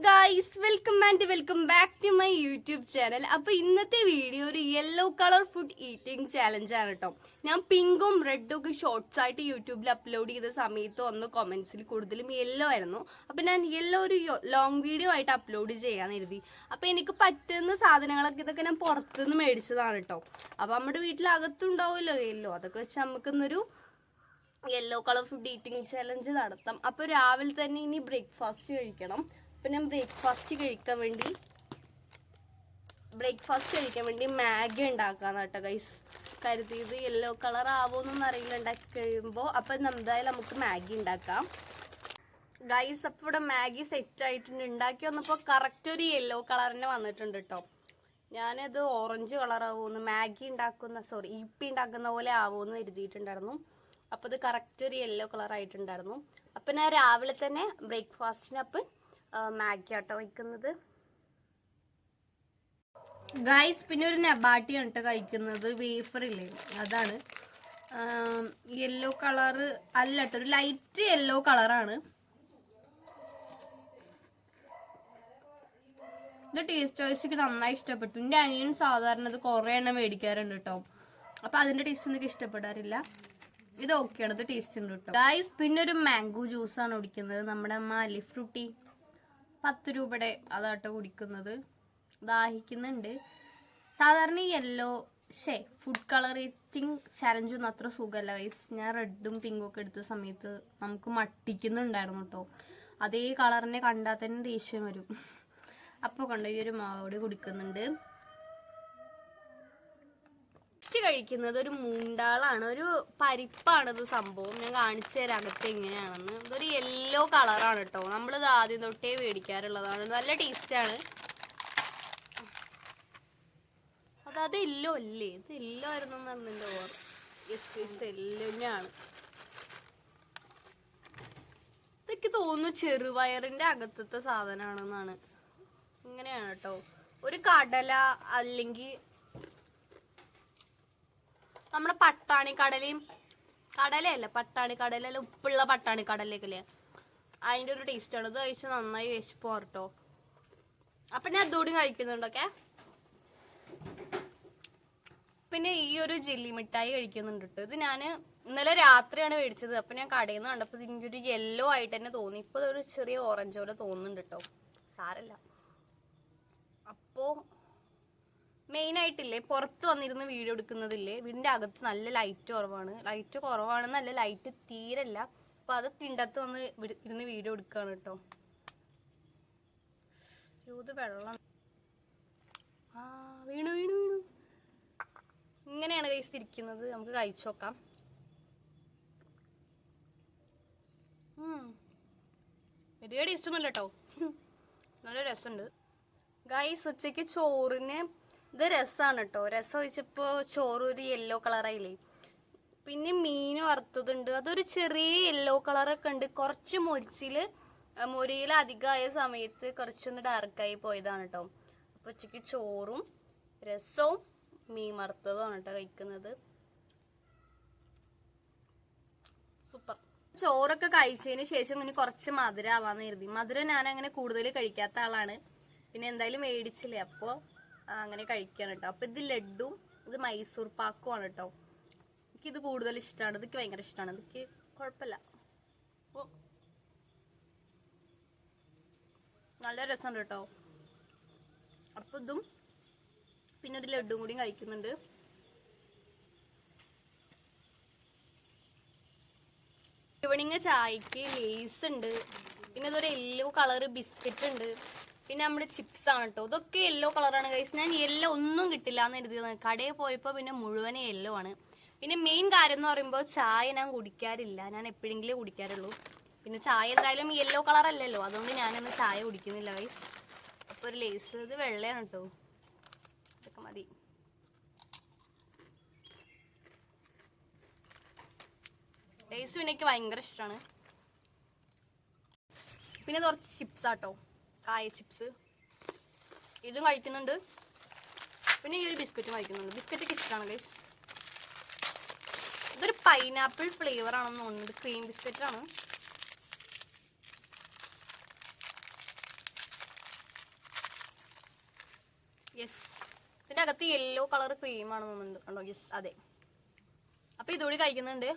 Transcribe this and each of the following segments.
Guys welcome back to my YouTube channel. അപ്പോൾ ഇന്നത്തെ video ഒരു yellow colour food eating challenge ആണ് കേട്ടോ. ഞാൻ പിങ്കും റെഡും ഒക്കെ ഷോർട്സ് ആയിട്ട് യൂട്യൂബിൽ അപ്ലോഡ് ചെയ്ത സമയത്ത് വന്ന കമന്റ്സിൽ കൂടുതലും യെല്ലോ ആയിരുന്നു. അപ്പോൾ ഞാൻ യെല്ലോ ഒരു ലോങ് വീഡിയോ ആയിട്ട് അപ്ലോഡ് ചെയ്യാൻ കരുതി. അപ്പോൾ എനിക്ക് പറ്റുന്ന സാധനങ്ങളൊക്കെ ഇതൊക്കെ ഞാൻ പുറത്തുനിന്ന് മേടിച്ചതാണ് കേട്ടോ. അപ്പോൾ നമ്മുടെ വീട്ടിലകത്തുണ്ടാവുമല്ലോ യെല്ലോ, അതൊക്കെ വെച്ച് നമുക്കിന്നൊരു yellow colour food eating challenge നടത്താം. അപ്പോൾ രാവിലെ തന്നെ ഇനി ബ്രേക്ക്ഫാസ്റ്റ് കഴിക്കണം. അപ്പം ഞാൻ ബ്രേക്ക്ഫാസ്റ്റ് കഴിക്കാൻ വേണ്ടി മാഗി ഉണ്ടാക്കാന്ന് കേട്ടോ ഗൈസ് കരുതിയത്. യെല്ലോ കളർ ആവുമെന്നൊന്നും അറിയില്ല ഉണ്ടാക്കി കഴിയുമ്പോൾ. അപ്പം എന്തായാലും നമുക്ക് മാഗി ഉണ്ടാക്കാം ഗൈസ്. അപ്പോൾ ഇവിടെ മാഗി സെറ്റ് ആയിട്ടുണ്ട്. ഉണ്ടാക്കി വന്നപ്പോൾ കറക്റ്റ് ഒരു യെല്ലോ കളർ തന്നെ വന്നിട്ടുണ്ട് കേട്ടോ. ഞാനത് ഓറഞ്ച് കളർ ആവുമെന്ന് ഇപ്പി ഉണ്ടാക്കുന്ന പോലെ ആവുമെന്ന് കരുതിയിട്ടുണ്ടായിരുന്നു. അപ്പോൾ ഇത് കറക്റ്റ് ഒരു യെല്ലോ കളർ ആയിട്ടുണ്ടായിരുന്നു. അപ്പം ഞാൻ രാവിലെ തന്നെ ബ്രേക്ക്ഫാസ്റ്റിന് അപ്പം മാഗി ആട്ടോ വയ്ക്കുന്നത് ഗൈസ്. പിന്നെ ഒരു നബാട്ടിയാണ് കേട്ടോ കഴിക്കുന്നത്, വേഫർ ഇല്ലേ അതാണ്. യെല്ലോ കളറ് അല്ല കേട്ടോ, ഒരു ലൈറ്റ് യെല്ലോ കളറാണ്. ഇത് ടേസ്റ്റ് വൈസ് നന്നായി ഇഷ്ടപ്പെട്ടു. എൻ്റെ അനിയൻ സാധാരണ ഇത് കുറേ എണ്ണം മേടിക്കാറുണ്ട് കേട്ടോ. അപ്പം അതിൻ്റെ ടേസ്റ്റ് ഒന്നും ഇഷ്ടപ്പെടാറില്ല. ഇത് ഓക്കെയാണ്, ഇത് ടേസ്റ്റ് ഉണ്ട് കേട്ടോ ഗൈസ്. പിന്നെ ഒരു മാംഗോ ജ്യൂസാണ് കുടിക്കുന്നത്. നമ്മുടെ മാലി ഫ്രൂട്ടി 10 രൂപയുടെ അതാട്ടോ കുടിക്കുന്നത്. ദാഹിക്കുന്നുണ്ട്. സാധാരണ ഈ yellow food colour eating challenge ഒന്നും അത്ര സുഖമല്ല ഗൈസ്. ഞാൻ റെഡും പിങ്കും ഒക്കെ എടുത്ത സമയത്ത് നമുക്ക് മട്ടിക്കുന്നുണ്ടായിരുന്നു കേട്ടോ. അതേ കളറിനെ കണ്ടാൽ തന്നെ ദേഷ്യം വരും. അപ്പോൾ കണ്ടോ ഈ ഒരു മാവോട് കുടിക്കുന്നുണ്ട്. കഴിക്കുന്നത് ഒരു മൂണ്ടാളാണ്, ഒരു പരിപ്പാണിത് സംഭവം. ഞാൻ കാണിച്ചു തരാം അകത്ത് എങ്ങനെയാണെന്ന്. ഇതൊരു യെല്ലോ കളറാണ് കേട്ടോ. നമ്മളിത് ആദ്യം തൊട്ടേ മേടിക്കാറുള്ളതാണ്. നല്ല ടേസ്റ്റാണ്. അത് യെല്ലോ അല്ലേ, ഇത് യെല്ലോ ആയിരുന്നു പറഞ്ഞിൻ്റെ ഓർ. യെല്ലോ തന്നെയാണ്. ഇതൊക്കെ തോന്നുന്നു ചെറുപയറിന്റെ അകത്തത്തെ സാധനമാണെന്നാണ്. ഇങ്ങനെയാണ് കേട്ടോ. ഒരു കടല അല്ലെങ്കിൽ നമ്മുടെ പട്ടാണി ഉപ്പുള്ള പട്ടാണി കടലയൊക്കെ അല്ലേ, അതിൻ്റെ ഒരു ടേസ്റ്റാണ്. ഇത് കഴിച്ചാൽ നന്നായി വിശപ്പ് കേട്ടോ. അപ്പം ഞാൻ അതുകൂടി കഴിക്കുന്നുണ്ടൊക്കെ. പിന്നെ ഈ ഒരു ജെല്ലി മിഠായി കഴിക്കുന്നുണ്ട് കേട്ടോ. ഇത് ഞാൻ ഇന്നലെ രാത്രിയാണ് മേടിച്ചത്. അപ്പം ഞാൻ കടയിൽ നിന്ന് കണ്ടപ്പോൾ എനിക്കൊരു യെല്ലോ ആയിട്ട് തന്നെ തോന്നി. ഇപ്പോൾ ഒരു ചെറിയ ഓറഞ്ച് പോലെ തോന്നുന്നുണ്ട് കേട്ടോ. സാരല്ല. അപ്പോൾ മെയിനായിട്ടില്ലേ, പുറത്ത് വന്നിരുന്ന് വീഡിയോ എടുക്കുന്നതില്ലേ, വീടിൻ്റെ അകത്ത് നല്ല ലൈറ്റ് കുറവാണെന്നല്ല, ലൈറ്റ് തീരല്ല. അപ്പം അത് തിണ്ടത്ത് വന്ന് ഇരുന്ന് വീഡിയോ എടുക്കുകയാണ് കേട്ടോ. ഇത് വെള്ളം വീണു ഇങ്ങനെയാണ് കഴിച്ചിരിക്കുന്നത്. നമുക്ക് കഴിച്ചു നോക്കാം. വലിയ ടേസ്റ്റൊന്നുമില്ല കേട്ടോ, നല്ല രസമുണ്ട് ഗൈസ്. ഉച്ചയ്ക്ക് ചോറിന് ഇത് രസമാണ് കേട്ടോ. രസം ഒഴിച്ചപ്പോൾ ചോറ് ഒരു യെല്ലോ കളറായില്ലേ. പിന്നെ മീൻ വറുത്തതുണ്ട്, അതൊരു ചെറിയ യെല്ലോ കളറൊക്കെ ഉണ്ട്. കുറച്ച് മൊരിയിൽ അധികമായ സമയത്ത് കുറച്ചൊന്ന് ഡാർക്കായി പോയതാണ് കേട്ടോ. അപ്പോൾ ഉച്ചയ്ക്ക് ചോറും രസവും മീൻ വറുത്തതുമാണ് കേട്ടോ കഴിക്കുന്നത്. സൂപ്പർ. ചോറൊക്കെ കഴിച്ചതിന് ശേഷം ഇനി കുറച്ച് മധുരം ആവാന്ന് കരുതി. മധുരം ഞാൻ അങ്ങനെ കൂടുതൽ കഴിക്കാത്ത ആളാണ്. പിന്നെ എന്തായാലും മേടിച്ചില്ലേ, അപ്പോൾ അങ്ങനെ കഴിക്കാൻ കേട്ടോ. അപ്പം ഇത് ലഡ്ഡും ഇത് മൈസൂർ പാക്കുമാണ് കേട്ടോ. എനിക്കിത് കൂടുതൽ ഇഷ്ടമാണ്. ഇതൊക്കെ ഭയങ്കര ഇഷ്ടമാണ്. ഇതൊക്കെ കുഴപ്പമില്ല, നല്ല രസമുണ്ട് കേട്ടോ. അപ്പം ഇതും പിന്നെ ഒരു ലഡ്ഡും കൂടി കഴിക്കുന്നുണ്ട്. ഈവനിങ് ചായക്ക് ലേസ് ഉണ്ട്. പിന്നെ ഇതൊരു യെല്ലോ കളർ ബിസ്ക്കറ്റ് ഉണ്ട്. പിന്നെ നമ്മുടെ ചിപ്സ് ആണ് കേട്ടോ. ഇതൊക്കെ യെല്ലോ കളറാണ് ഗൈസ്. ഞാൻ യെല്ലോ ഒന്നും കിട്ടില്ല എന്ന് കരുതിയത്. കടയിൽ പോയപ്പോൾ പിന്നെ മുഴുവനെ യെല്ലോ ആണ്. പിന്നെ മെയിൻ കാര്യം എന്ന് പറയുമ്പോൾ ചായ ഞാൻ കുടിക്കാറില്ല. ഞാൻ എപ്പോഴെങ്കിലും കുടിക്കാറുള്ളൂ. പിന്നെ ചായ എന്തായാലും യെല്ലോ കളർ അല്ലല്ലോ, അതുകൊണ്ട് ഞാനൊന്നും ചായ കുടിക്കുന്നില്ല ഗൈസ്. അപ്പോൾ ഒരു ലേസ്, ഇത് വെള്ളയാണ് കേട്ടോ. ഇതൊക്കെ മതി. ലേസ് പിന്നെ എനിക്ക് ഭയങ്കര ഇഷ്ടമാണ്. പിന്നെ കുറച്ച് ചിപ്സ് ആട്ടോ, കായ ചിപ്സ്, ഇതും കഴിക്കുന്നുണ്ട്. പിന്നെ ഈ ഒരു ബിസ്ക്കറ്റും കഴിക്കുന്നുണ്ട്. ബിസ്ക്കറ്റൊക്കെ ഇഷ്ടമാണ് ഗൈസ്. ഇതൊരു പൈനാപ്പിൾ ഫ്ലേവർ ആണെന്ന് തോന്നുന്നത്. ക്രീം ബിസ്ക്കറ്റാണ്. യെസ്, ഇതിന്റെ അകത്ത് യെല്ലോ കളർ ക്രീമാണ് തോന്നുന്നുണ്ട്. കണ്ടോ? യെസ്, അതെ. അപ്പൊ ഇതുകൂടി കഴിക്കുന്നുണ്ട്.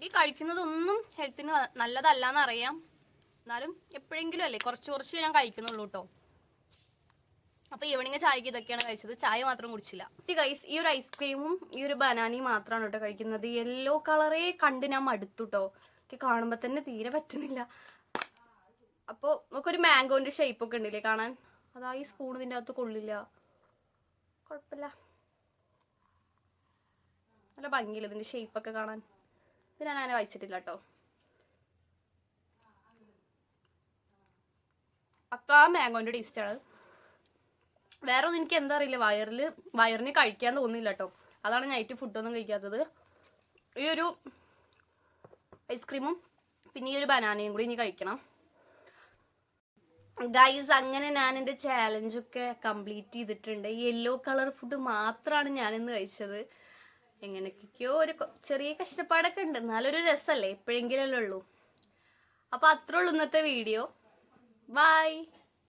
ഈ കഴിക്കുന്നതൊന്നും ഹെൽത്തിന് നല്ലതല്ലാന്ന് അറിയാം, എന്നാലും എപ്പോഴെങ്കിലും അല്ലേ കുറച്ച് ഞാൻ കഴിക്കുന്നുള്ളൂ കേട്ടോ. അപ്പൊ ഈവനിങ് ചായക്ക് ഇതൊക്കെയാണ് കഴിച്ചത്, ചായ മാത്രം കുടിച്ചില്ല. ഗൈസ്, ഈ ഒരു ഐസ്ക്രീമും ഈ ഒരു ബനാനയും മാത്രമാണ് കേട്ടോ കഴിക്കുന്നത്. യെല്ലോ കളറേ കണ്ട് ഞാൻ മടുത്തു കേട്ടോ. എനിക്ക് കാണുമ്പോ തന്നെ തീരെ പറ്റുന്നില്ല. അപ്പൊ നമുക്കൊരു മാംഗോന്റെ ഷേപ്പ് ഒക്കെ ഉണ്ടല്ലേ കാണാൻ, അതാ ഈ സ്പൂൺ ഇതിന്റെ അകത്ത് കൊള്ളില്ല. കുഴപ്പമില്ല, നല്ല ഭംഗിയില്ല ഇതിന്റെ ഷേപ്പ് ഒക്കെ കാണാൻ. ഇത് ഞാൻ അങ്ങനെ വായിച്ചിട്ടില്ല കേട്ടോ. അപ്പൊ ആ മാംഗോന്റെ ടേസ്റ്റാണ്. വേറെ ഒന്നും എനിക്ക് എന്താ അറിയില്ല, വയറിന് കഴിക്കാൻ തോന്നില്ല കേട്ടോ. അതാണ് നൈറ്റ് ഫുഡൊന്നും കഴിക്കാത്തത്. ഈ ഒരു ഐസ്ക്രീമും പിന്നെ ഈ ഒരു ബനാനയും കൂടി ഇനി കഴിക്കണം. ഗൈസ്, അങ്ങനെ ഞാൻ എൻ്റെ ചാലഞ്ചൊക്കെ കംപ്ലീറ്റ് ചെയ്തിട്ടുണ്ട്. യെല്ലോ കളർ ഫുഡ് മാത്രമാണ് ഞാനിന്ന് കഴിച്ചത്. എങ്ങനെയൊക്കെയോ ഒരു ചെറിയ കഷ്ടപ്പാടൊക്കെ ഉണ്ട്, എന്നാലൊരു രസമല്ലേ, എപ്പോഴെങ്കിലല്ലേ ഉള്ളൂ. അപ്പൊ അത്രേ ഉള്ളൂ ഇന്നത്തെ വീഡിയോ. ബൈ.